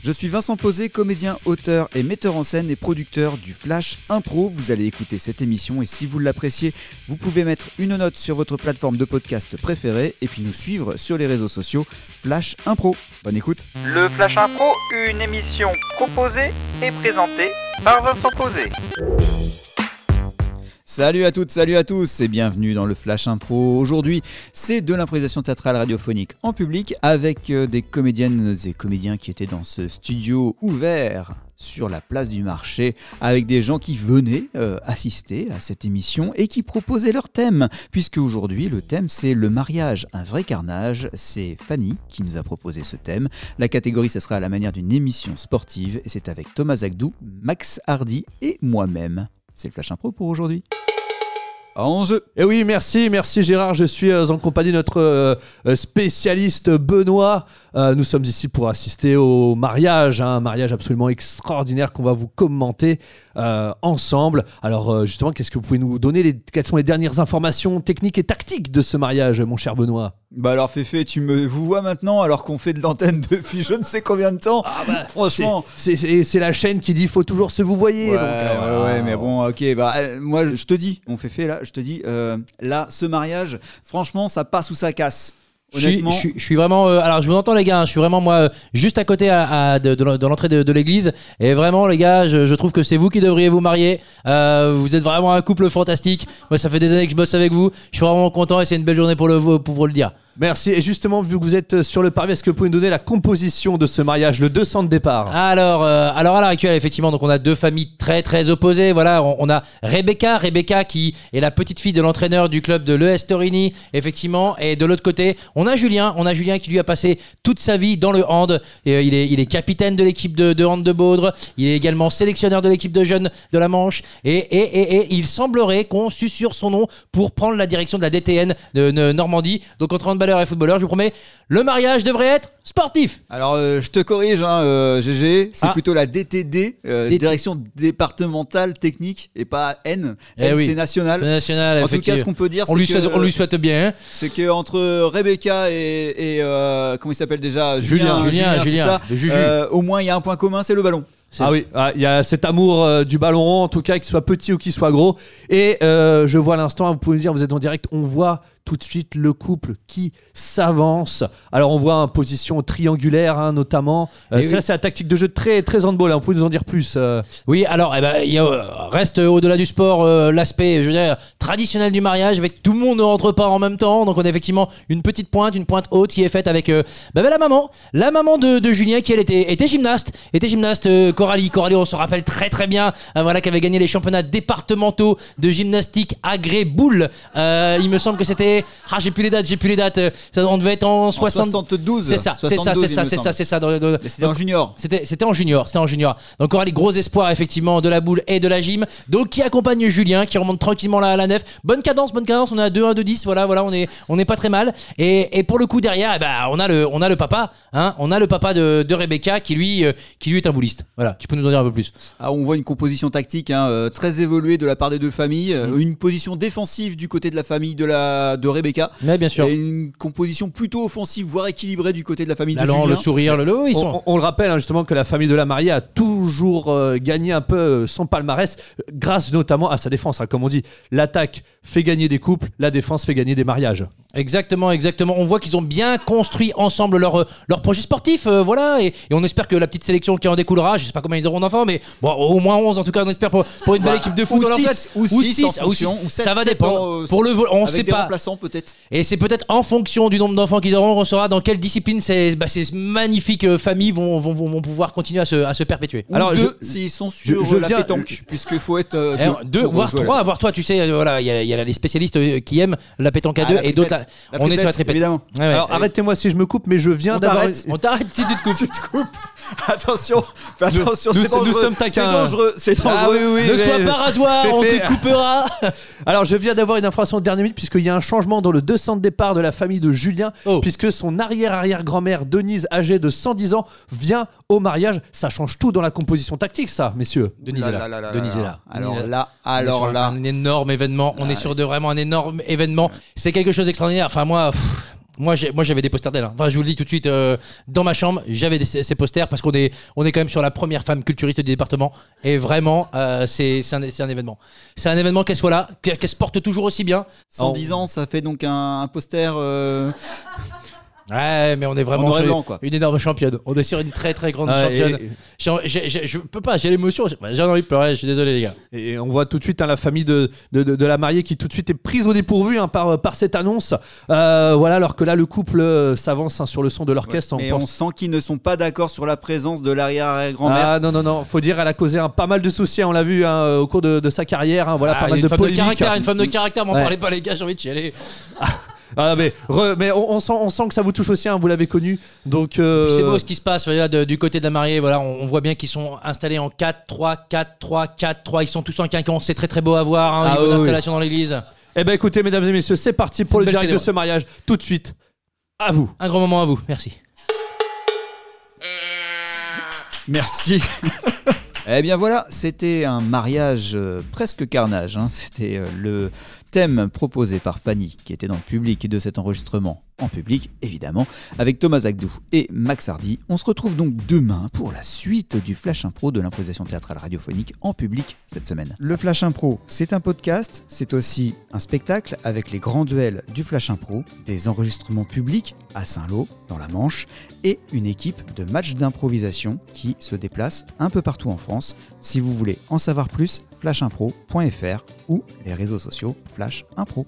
Je suis Vincent Posé, comédien, auteur et metteur en scène et producteur du Flash Impro. Vous allez écouter cette émission et si vous l'appréciez, vous pouvez mettre une note sur votre plateforme de podcast préférée et puis nous suivre sur les réseaux sociaux Flash Impro. Bonne écoute. Le Flash Impro, une émission proposée et présentée par Vincent Posé. Salut à toutes, salut à tous et bienvenue dans le Flash Impro. Aujourd'hui, c'est de l'improvisation théâtrale radiophonique en public avec des comédiennes et comédiens qui étaient dans ce studio ouvert sur la place du marché avec des gens qui venaient assister à cette émission et qui proposaient leur thème. Puisque aujourd'hui, le thème c'est le mariage, un vrai carnage. C'est Fanny qui nous a proposé ce thème. La catégorie, ça sera à la manière d'une émission sportive et c'est avec Thomas Agdou, Max Hardy et moi-même. C'est le Flash Impro pour aujourd'hui. En jeu. Et oui, merci Gérard. Je suis en compagnie de notre spécialiste Benoît. Nous sommes ici pour assister au mariage, un mariage absolument extraordinaire qu'on va vous commenter ensemble. Alors justement, qu'est-ce que vous pouvez nous donner quelles sont les dernières informations techniques et tactiques de ce mariage, mon cher Benoît? Bah alors Féfé, tu me vous vois maintenant alors qu'on fait de l'antenne depuis je ne sais combien de temps. Ah bah, franchement, c'est la chaîne qui dit faut toujours se vous voyez. Ouais, donc, ouais, mais bon, ok. Bah moi, je te dis, mon Féfé là, je te dis, là, ce mariage, franchement, ça passe ou ça casse. Honnêtement. Je suis vraiment. Alors, je vous entends, les gars. Je suis vraiment, moi, juste à côté de l'entrée de l'église. Et vraiment, les gars, je trouve que c'est vous qui devriez vous marier. Vous êtes vraiment un couple fantastique. Moi, ça fait des années que je bosse avec vous. Je suis vraiment content et c'est une belle journée pour le dire. Merci. Et justement, vu que vous êtes sur le parvis, est-ce que vous pouvez nous donner la composition de ce mariage, le 200 de départ? Alors à l'heure actuelle, effectivement, donc on a deux familles très très opposées. Voilà, on a Rebecca qui est la petite fille de l'entraîneur du club de l'ES Torini, effectivement. Et de l'autre côté, on a Julien qui lui a passé toute sa vie dans le hand. Et, il est capitaine de l'équipe de hand de Baudre. Il est également sélectionneur de l'équipe de jeunes de la Manche. Et il semblerait qu'on susurre son nom pour prendre la direction de la DTN de Normandie. Donc entre handballeurs et footballeurs, je vous promets, le mariage devrait être sportif. Alors je te corrige, GG, c'est plutôt la DTD, direction départementale technique et pas N. N, oui. C'est national. C'est national. En tout cas, ce qu'on peut dire, on lui souhaite bien. Hein. C'est que entre Rebecca et comment il s'appelle déjà, Julien, c'est ça. Au moins il y a un point commun, c'est le ballon. Ah oui, il y a cet amour du ballon rond, en tout cas, qu'il soit petit ou qu'il soit gros. Et je vois à l'instant, vous pouvez me dire, vous êtes en direct, on voit tout de suite le couple qui s'avance. Alors on voit en position triangulaire, notamment. C'est la tactique de jeu très, très handball. Vous pouvez nous en dire plus Oui, alors il reste au-delà du sport l'aspect, je dirais, traditionnel du mariage, avec tout le monde ne rentre pas en même temps. Donc on a effectivement une pointe haute qui est faite avec la maman de Julien qui elle était gymnaste, Coralie, on se rappelle très très bien, qui avait gagné les championnats départementaux de gymnastique à Gré-Boule. Il me semble que c'était j'ai plus les dates. Ça, on devait être en 72. C'est ça. C'était en junior. C'était en junior. Donc Coralie, gros espoir effectivement de la boule et de la gym. Donc qui accompagne Julien, qui remonte tranquillement à la nef. Bonne cadence. On est à 2-1, 2-10. Voilà, on est pas très mal. Et pour le coup derrière, on a le papa. On a le papa de Rebecca qui lui est un bouliste. Voilà, tu peux nous en dire un peu plus. On voit une composition tactique très évoluée de la part des deux familles. Une position défensive du côté de la famille de Rebecca. Mais bien sûr. Et une composition plutôt offensive, voire équilibrée du côté de la famille de Julien. Le sourire, ils sont... on le rappelle justement que la famille de la mariée a toujours gagné un peu son palmarès grâce notamment à sa défense. Comme on dit, l'attaque fait gagner des couples, la défense fait gagner des mariages. Exactement. On voit qu'ils ont bien construit ensemble leur projet sportif, et on espère que la petite sélection qui en découlera, je sais pas combien ils auront d'enfants, mais bon, au moins 11 en tout cas, on espère pour une belle équipe de foot. Ou 6 ou 7, ça va dépendre. Pour le vol, on sait pas. Peut-être. Et c'est peut-être en fonction du nombre d'enfants qu'ils auront qu'on saura dans quelle discipline ces magnifiques familles vont pouvoir continuer à se perpétuer. Alors s'ils sont sur la pétanque, puisqu'il faut être 2 voire 3, tu sais, il y a les spécialistes qui aiment la pétanque à 2 et d'autres. On est sur la triplette. Évidemment. Alors arrêtez-moi si je me coupe, mais je viens d'avoir. On t'arrête si tu te coupes. Tu te coupes. Attention, c'est dangereux. Nous sommes taquins. C'est dangereux. Ne sois pas rasoir, on te coupera. Alors je viens d'avoir une information de dernière minute puisqu'il y a un changement dans le 200 de départ de la famille de Julien, puisque son arrière-arrière-grand-mère Denise, âgée de 110 ans, vient au mariage. Ça change tout dans la composition tactique, ça, messieurs. Denise est là. Alors là. Un énorme événement. On est sur vraiment un énorme événement. C'est quelque chose d'extraordinaire. Enfin, moi... Moi j'avais des posters d'elle. Hein. Enfin, je vous le dis tout de suite, dans ma chambre, j'avais ces posters parce qu'on est quand même sur la première femme culturiste du département. Et vraiment, c'est un événement. C'est un événement qu'elle soit là, qu'elle se porte toujours aussi bien. 110 ans, ça fait donc un poster. Ouais, mais on est vraiment noir et sur blanc, quoi. une énorme championne. On est sur une très très grande championne. Je peux pas, j'ai l'émotion. J'ai envie de pleurer, je suis désolé, les gars. Et on voit tout de suite la famille de la mariée qui tout de suite est prise au dépourvu par cette annonce. Voilà, alors que là, le couple s'avance sur le son de l'orchestre. Mais on sent qu'ils ne sont pas d'accord sur la présence de l'arrière-grand-mère. Ah non, faut dire, elle a causé pas mal de soucis, on l'a vu au cours de sa carrière. Voilà, pas mal de polémiques. Une femme de caractère, m'en parlez pas, les gars, j'ai envie de chialer. Ah, mais on sent que ça vous touche aussi, hein, vous l'avez connu. Donc c'est beau ce qui se passe du côté de la mariée. Voilà, on voit bien qu'ils sont installés en 4-3, 4-3, 4-3. Ils sont tous en quinconce. C'est très très beau à voir au niveau d'installation dans l'église. Eh ben écoutez, mesdames et messieurs, c'est parti pour le direct de ce mariage. Tout de suite, à vous. Un grand moment à vous. Merci. Merci. Eh bien voilà, c'était un mariage presque carnage. Hein. C'était le thème proposé par Fanny, qui était dans le public de cet enregistrement, en public évidemment, avec Thomas Agdou et Max Hardy. On se retrouve donc demain pour la suite du Flash Impro de l'improvisation théâtrale radiophonique en public cette semaine. Le Flash Impro, c'est un podcast, c'est aussi un spectacle avec les grands duels du Flash Impro, des enregistrements publics à Saint-Lô, dans la Manche, et une équipe de matchs d'improvisation qui se déplace un peu partout en France. Si vous voulez en savoir plus, flashimpro.fr ou les réseaux sociaux Flash Impro.